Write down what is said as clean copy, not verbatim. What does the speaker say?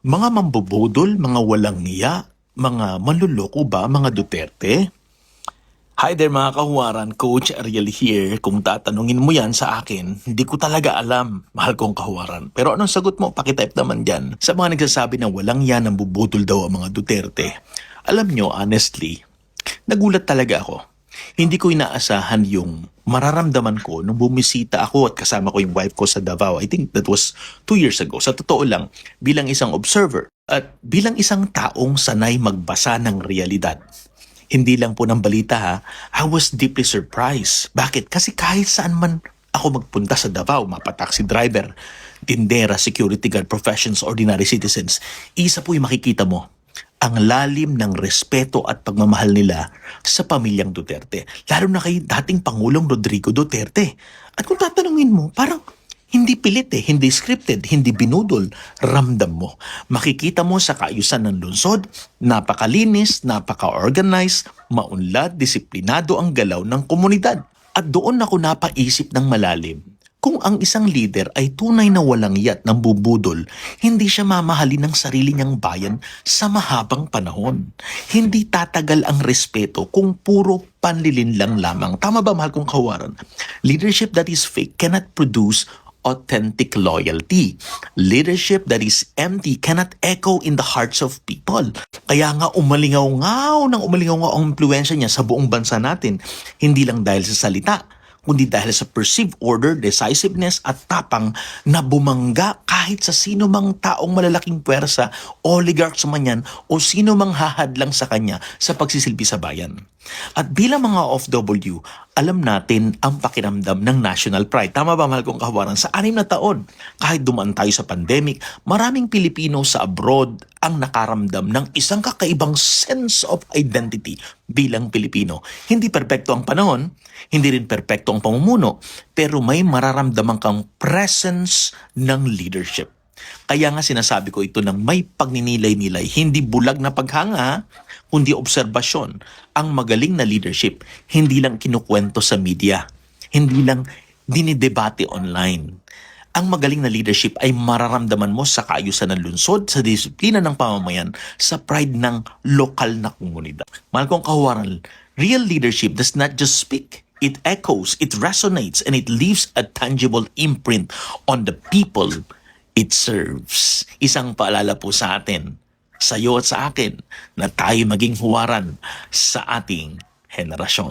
Mga mambobodol, mga walang niya, mga manluloko ba, mga Duterte? Hi there mga kahuwaran, Coach Ariel here. Kung tatanungin mo yan sa akin, hindi ko talaga alam, mahal kong kahuwaran. Pero anong sagot mo? Pakitype naman dyan. Sa mga nagsasabi na walang yan ang bubudol daw ang mga Duterte. Alam nyo, honestly, nagulat talaga ako. Hindi ko inaasahan yung mararamdaman ko nung bumisita ako at kasama ko yung wife ko sa Davao. I think that was 2 years ago. Sa totoo lang, bilang isang observer at bilang isang taong sanay magbasa ng realidad. Hindi lang po ng balita ha, I was deeply surprised. Bakit? Kasi kahit saan man ako magpunta sa Davao, mapa-taxi driver, tindera, security guard, professions, ordinary citizens, isa po yung makikita mo, ang lalim ng respeto at pagmamahal nila sa pamilyang Duterte. Lalo na kay dating Pangulong Rodrigo Duterte. At kung tatanungin mo, parang hindi pilit hindi scripted, hindi binudol. Ramdam mo. Makikita mo sa kaayusan ng lungsod, napakalinis, napaka-organized, maunlad, disiplinado ang galaw ng komunidad. At doon ako napaisip ng malalim. Kung ang isang leader ay tunay na walang yat ng bubudol, hindi siya mamahalin ng sarili niyang bayan sa mahabang panahon. Hindi tatagal ang respeto kung puro panlilin lang lamang. Tama ba, mahal kong kawaran? Leadership that is fake cannot produce authentic loyalty. Leadership that is empty cannot echo in the hearts of people. Kaya nga umalingaw-ngaw ang impluensya niya sa buong bansa natin. Hindi lang dahil sa salita, kundi dahil sa perceived order, decisiveness at tapang na bumangga kahit sa sino mang taong malalaking puwersa, oligarchs man yan o sino mang hahadlang sa kanya sa pagsisilbi sa bayan. At bilang mga OFW, alam natin ang pakiramdam ng national pride. Tama ba, mahal kong kahawaran? Sa 6 na taon, kahit dumaan tayo sa pandemic, maraming Pilipino sa abroad ang nakaramdam ng isang kakaibang sense of identity bilang Pilipino. Hindi perpekto ang panahon, hindi rin perpekto ang pamumuno, pero may mararamdaman kang presence ng leadership. Kaya nga sinasabi ko ito ng may pagninilay-nilay, hindi bulag na paghanga, kundi obserbasyon. Ang magaling na leadership, hindi lang kinukwento sa media, hindi lang dinidebate online. Ang magaling na leadership ay mararamdaman mo sa kaayusan ng lungsod, sa disiplina ng pamamayan, sa pride ng lokal na komunidad. Mahal kong kahuwaran, real leadership does not just speak. It echoes, it resonates, and it leaves a tangible imprint on the people it serves. Isang paalala po sa atin, sa iyo at sa akin, na tayo maging huwaran sa ating henerasyon.